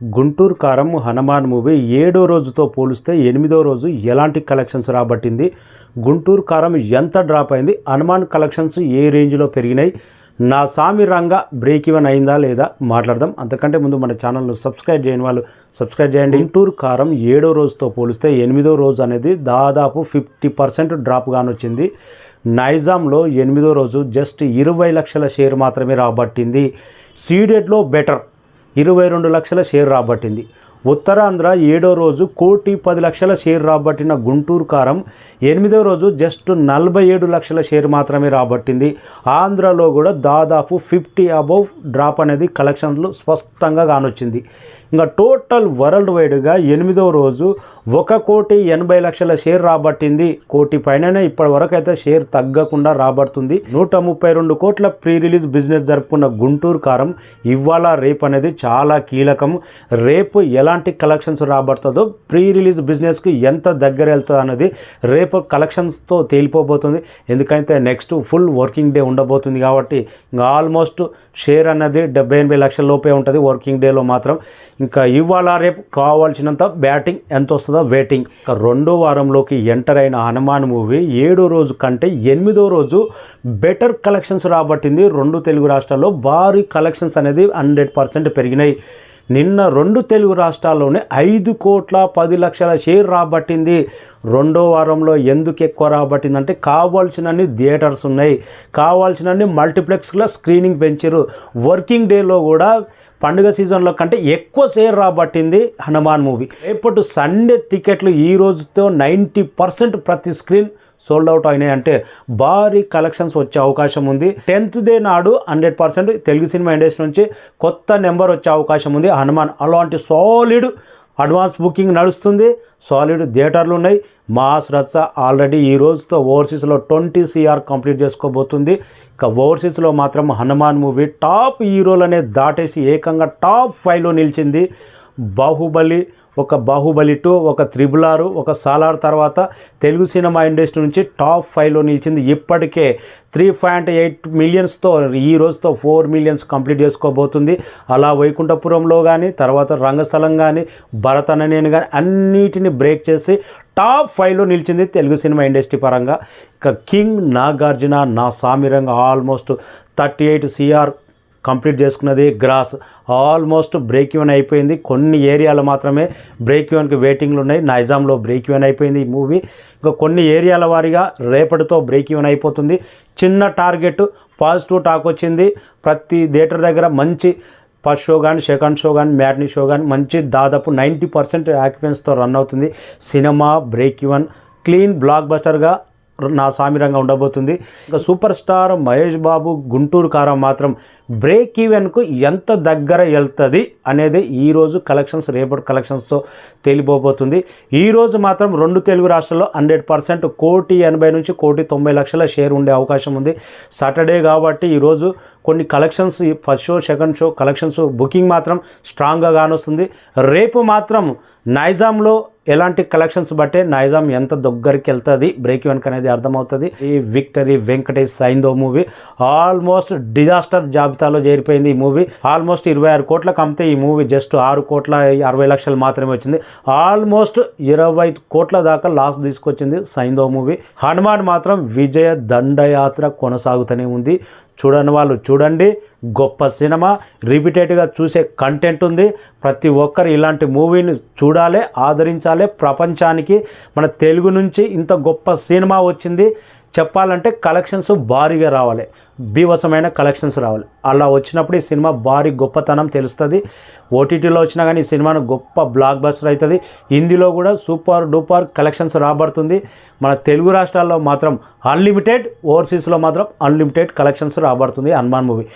గుంటూరు కారం హనుమాన్ మూవీ 7వ రోజుతో పోలిస్తే 8వ రోజు ఎలాంటి కలెక్షన్స్ రాబట్టింది, గుంటూరు కారం ఎంత డ్రాప్ అయింది, హనుమాన్ కలెక్షన్స్ ఏ రేంజ్లో పెరిగినాయి, నా సామి రంగా బ్రేక్ ఈవెన్ అయిందా లేదా మాట్లాడదాం. అంతకంటే ముందు మన ఛానల్ను సబ్స్క్రైబ్ చేయని వాళ్ళు సబ్స్క్రైబ్ చేయండి. గుంటూరు కారం 7వ రోజుతో పోలిస్తే 8వ రోజు అనేది దాదాపు 50% డ్రాప్ కానొచ్చింది. నైజాంలో 8వ రోజు జస్ట్ 20 లక్షల షేర్ మాత్రమే రాబట్టింది. సీడెడ్లో బెటర్ 22 లక్షల షేర్ రాబట్టింది. ఉత్తరాంధ్ర 7వ రోజు 1,10,00,000 షేర్ రాబట్టిన గుంటూరు కారం 8వ రోజు జస్ట్ 47 లక్షల షేర్ మాత్రమే రాబట్టింది. ఆంధ్రలో కూడా దాదాపు 50 అబౌవ్ డ్రాప్ అనేది కలెక్షన్లు స్పష్టంగా కానొచ్చింది. ఇంకా టోటల్ వరల్డ్ వైడ్గా 8వ రోజు 1,80,00,000 షేర్ రాబట్టింది. 1 కోటి పైననే ఇప్పటి వరకు అయితే షేర్ తగ్గకుండా రాబడుతుంది. 132 కోట్ల ప్రీ రిలీజ్ బిజినెస్ జరుపుకున్న గుంటూరు కారం ఇవాళ రేపు అనేది చాలా కీలకం. రేపు ఎలాంటి కలెక్షన్స్ రాబడుతుందో, ప్రీ రిలీజ్ బిజినెస్కి ఎంత దగ్గర వెళ్తుంది అన్నది రేపు కలెక్షన్స్తో తేలిపోబోతుంది. ఎందుకంటే నెక్స్ట్ ఫుల్ వర్కింగ్ డే ఉండబోతుంది కాబట్టి ఇంకా ఆల్మోస్ట్ షేర్ అన్నది 70-80 లక్షల లోపే ఉంటుంది వర్కింగ్ డేలో మాత్రం. ఇంకా ఇవాళ రేపు కావాల్సినంత బ్యాటింగ్ ఎంత వస్తుందో వెయిటింగ్. ఇంకా 2వ వారంలోకి ఎంటర్ అయిన హనుమాన్ మూవీ 7వ రోజు కంటే 8వ రోజు బెటర్ కలెక్షన్స్ రాబట్టింది. 2 తెలుగు రాష్ట్రాల్లో భారీ కలెక్షన్స్ అనేది 100% పెరిగినాయి. నిన్న 2 తెలుగు రాష్ట్రాల్లోనే 5,10,00,000 షేర్ రాబట్టింది. 2వ వారంలో ఎందుకు ఎక్కువ రాబట్టిందంటే కావాల్సినన్ని థియేటర్స్ ఉన్నాయి, కావాల్సినన్ని మల్టీప్లెక్స్లో స్క్రీనింగ్ పెంచారు. వర్కింగ్ డేలో కూడా పండుగ సీజన్లో కంటే ఎక్కువ షేర్ రాబట్టింది హనుమాన్ మూవీ. రేపటి సండే టికెట్లు ఈ రోజుతో 90% ప్రతి స్క్రీన్ సోల్డ్ అవుట్ అయినాయి. అంటే భారీ కలెక్షన్స్ వచ్చే అవకాశం ఉంది. 10th డే నాడు 100% తెలుగు సినిమా ఇండస్ట్రీ నుంచి కొత్త నెంబర్ వచ్చే అవకాశం ఉంది హనుమాన్. అలాంటి సాలిడ్ అడ్వాన్స్ బుకింగ్ నడుస్తుంది, సాలిడ్ థియేటర్లు ఉన్నాయి. మాస్ రచ్చ ఆల్రెడీ ఈ రోజుతో ఓవర్సీస్లో 20 CR కంప్లీట్ చేసుకోబోతుంది. ఇక ఓవర్సీస్లో మాత్రం హనుమాన్ మూవీ టాప్ హీరోలనే దాటేసి ఏకంగా టాప్ 5లో నిలిచింది. బాహుబలి, ఒక బాహుబలి 2, ఒక RRR, ఒక సాలార్ తర్వాత తెలుగు సినిమా ఇండస్ట్రీ నుంచి టాప్ 5లో నిలిచింది. ఇప్పటికే 3.8 మిలియన్స్తో ఈ రోజుతో 4 మిలియన్స్ కంప్లీట్ చేసుకోబోతుంది. అలా వైకుంఠపురంలో కానీ, తర్వాత రంగస్థలం కానీ, భరత్ అనే నేను కానీ అన్నిటిని బ్రేక్ చేసి టాప్ 5లో నిలిచింది తెలుగు సినిమా ఇండస్ట్రీ పరంగా. ఇక కింగ్ నాగార్జున నా సామిరంగా ఆల్మోస్ట్ 38 CR కంప్లీట్ చేసుకున్నది. గ్రాస్ ఆల్మోస్ట్ బ్రేక్ ఈవెన్ అయిపోయింది. కొన్ని ఏరియాలు మాత్రమే బ్రేక్ ఈవెన్కి వెయిటింగ్లు ఉన్నాయి. నైజాంలో బ్రేక్ ఈవెన్ అయిపోయింది ఈ మూవీ. ఇంకా కొన్ని ఏరియాల వారీగా రేపటితో బ్రేక్ ఈవెన్ అయిపోతుంది. చిన్న టార్గెట్ పాజిటివ్ టాక్ వచ్చింది. ప్రతి థియేటర్ దగ్గర మంచి ఫస్ట్ షో కానీ, సెకండ్ షో కానీ, మ్యాట్నీ షో కానీ మంచి దాదాపు 90% ఆక్యుపెన్స్తో రన్ అవుతుంది. సినిమా బ్రేక్ ఈవెన్ క్లీన్ బ్లాక్ బస్టర్గా నా సామిరంగా ఉండబోతుంది. ఇంకా సూపర్ స్టార్ మహేష్ బాబు గుంటూరు కారం మాత్రం బ్రేక్ ఈవెన్కు ఎంత దగ్గర వెళ్తుంది అనేది ఈరోజు కలెక్షన్స్, రేపటి కలెక్షన్స్తో తేలిపోబోతుంది. ఈరోజు మాత్రం 2 తెలుగు రాష్ట్రాల్లో 100% 1,80,00,000 నుంచి 1,90,00,000 షేర్ ఉండే అవకాశం ఉంది. సాటర్డే కాబట్టి ఈరోజు కొన్ని collections, first show second show collections booking మాత్రం స్ట్రాంగ్గా కానొస్తుంది. రేపు మాత్రం నైజాంలో ఎలాంటి కలెక్షన్స్ బట్టే నైజాం ఎంత దగ్గరికి వెళ్తుంది బ్రేక్ ఈవెన్కి అనేది అర్థమవుతుంది. ఈ victory Venkatesh Saindhav movie almost disaster జాబితాలో చేరిపోయింది. ఈ మూవీ ఆల్మోస్ట్ 26 కోట్లకు అమ్మితే ఈ మూవీ జస్ట్ 6,60,00,000 మాత్రమే వచ్చింది. ఆల్మోస్ట్ 20 కోట్ల దాకా లాస్ తీసుకొచ్చింది సైందో మూవీ. హనుమాన్ మాత్రం విజయ దండయాత్ర కొనసాగుతూనే ఉంది. చూడని వాళ్ళు చూడండి, గొప్ప సినిమా, రిపీటెడ్గా చూసే కంటెంట్ ఉంది. ప్రతి ఒక్కరు ఇలాంటి మూవీని చూడాలి, ఆదరించాలి. ప్రపంచానికి మన తెలుగు నుంచి ఇంత గొప్ప సినిమా వచ్చింది చెప్పాలంటే కలెక్షన్స్ భారీగా రావాలి, బీభత్సమైన కలెక్షన్స్ రావాలి. అలా వచ్చినప్పుడు ఈ సినిమా భారీ గొప్పతనం తెలుస్తుంది. ఓటీటీలో వచ్చినా కానీ ఈ సినిమాను గొప్ప బ్లాక్ బస్టర్ అవుతుంది. హిందీలో కూడా సూపర్ డూపర్ కలెక్షన్స్ రాబడుతుంది. మన తెలుగు రాష్ట్రాల్లో మాత్రం అన్లిమిటెడ్, ఓవర్సీస్లో మాత్రం అన్లిమిటెడ్ కలెక్షన్స్ రాబడుతుంది హనుమాన్ మూవీ.